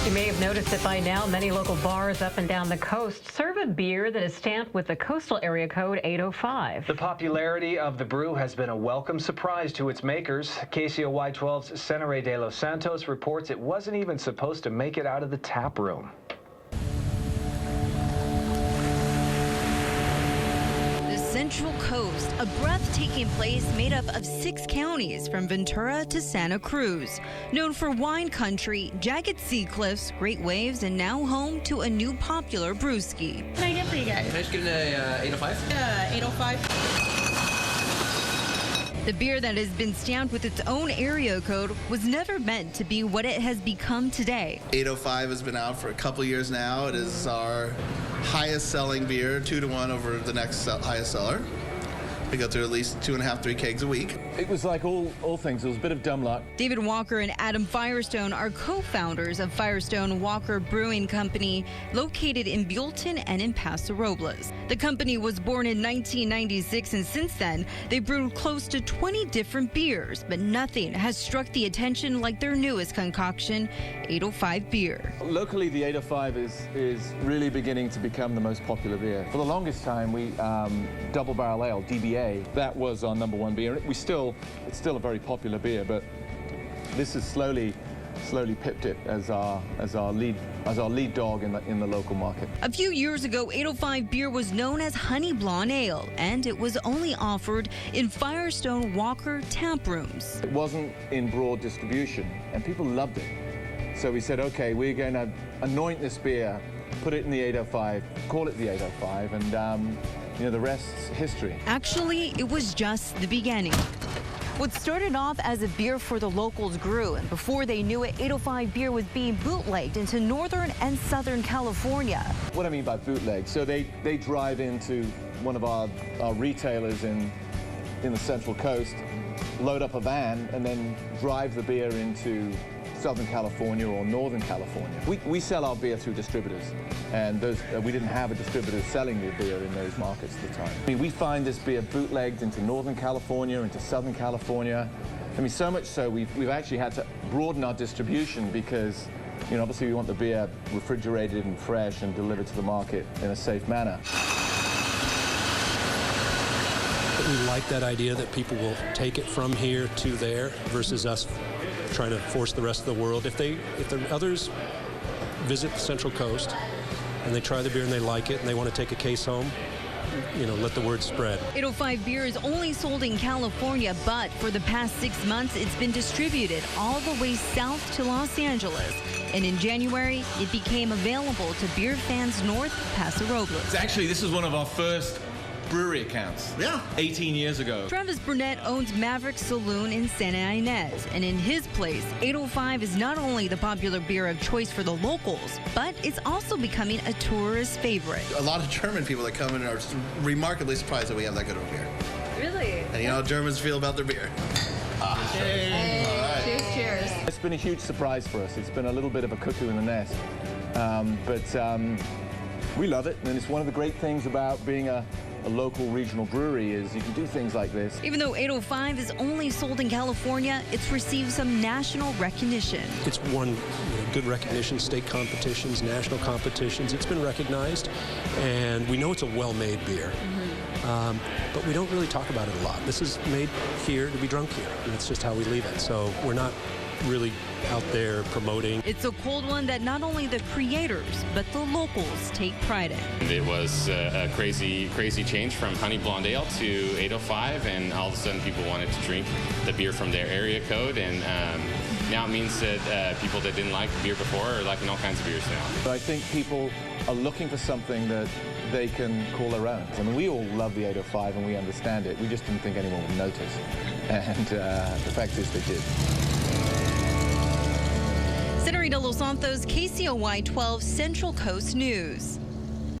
You may have noticed that by now many local bars up and down the coast serve a beer that is stamped with the coastal area code 805. The popularity of the brew has been a welcome surprise to its makers. KCOY 12's Senere de los Santos reports it wasn't even supposed to make it out of the tap room. Central Coast, a breathtaking place made up of 6 counties from Ventura to Santa Cruz. Known for wine country, jagged sea cliffs, great waves, and now home to a new popular brewski. What can I get for you guys? Can I just get an 805? Yeah, 805. The beer that has been stamped with its own area code was never meant to be what it has become today. 805 has been out for a couple years now. It is our highest selling beer, 2-to-1 over the next highest seller. We go through at least 2.5, 3 kegs a week. It was like all things. It was a bit of dumb luck. David Walker and Adam Firestone are co-founders of Firestone Walker Brewing Company, located in Buellton and in Paso Robles. The company was born in 1996, and since then, they've brewed close to 20 different beers, but nothing has struck the attention like their newest concoction, 805 beer. Locally, the 805 is really beginning to become the most popular beer. For the longest time, we double barrel ale, DBA, that was our #1 beer. It's still a very popular beer, but this has slowly pipped it as our lead dog in the local market. A few years ago, 805 beer was known as Honey Blonde Ale, and it was only offered in Firestone Walker tap rooms. It wasn't in broad distribution, and people loved it. So we said, okay, we're going to anoint this beer, put it in the 805, call it the 805, and the rest's history. Actually, it was just the beginning. What started off as a beer for the locals grew, and before they knew it, 805 beer was being bootlegged into Northern and Southern California. What I mean by bootleg, so they drive into one of our retailers in the Central Coast, load up a van, and then drive the beer into Southern California or Northern California. We sell our beer through distributors, and we didn't have a distributor selling the beer in those markets at the time. I mean, we find this beer bootlegged into Northern California, into Southern California. I mean, so much so we've actually had to broaden our distribution because, obviously we want the beer refrigerated and fresh and delivered to the market in a safe manner. We like that idea that people will take it from here to there versus us trying to force the rest of the world. If the others visit the Central Coast and they try the beer and they like it and they want to take a case home, let the word spread. 805 beer is only sold in California, but for the past 6 months, it's been distributed all the way south to Los Angeles. And in January, it became available to beer fans north of Paso Robles. Actually, this is one of our first brewery accounts. Yeah. 18 years ago. Travis Burnett owns Maverick Saloon in Santa Ynez, and in his place, 805 is not only the popular beer of choice for the locals, but it's also becoming a tourist favorite. A lot of German people that come in are remarkably surprised that we have that good of a beer. Really? And you know how Germans feel about their beer. Hey. All right. Cheers. It's been a huge surprise for us. It's been a little bit of a cuckoo in the nest, but we love it, and it's one of the great things about being a local regional brewery is you can do things like this. Even though 805 is only sold in California, it's received some national recognition. It's won good recognition, state competitions, national competitions. It's been recognized, and we know it's a well-made beer. But we don't really talk about it a lot. This is made here to be drunk here, and that's just how we leave it. So we're not really out there promoting. It's a cold one that not only the creators, but the locals take pride in. It was a crazy change from Honey Blonde Ale to 805, and all of a sudden people wanted to drink the beer from their area code, and now it means that people that didn't like beer before are liking all kinds of beers now. I think people are looking for something that they can call their own. I mean, we all love the 805 and we understand it. We just didn't think anyone would notice. And the fact is they did. Senere de los Santos, KCOY 12 Central Coast News.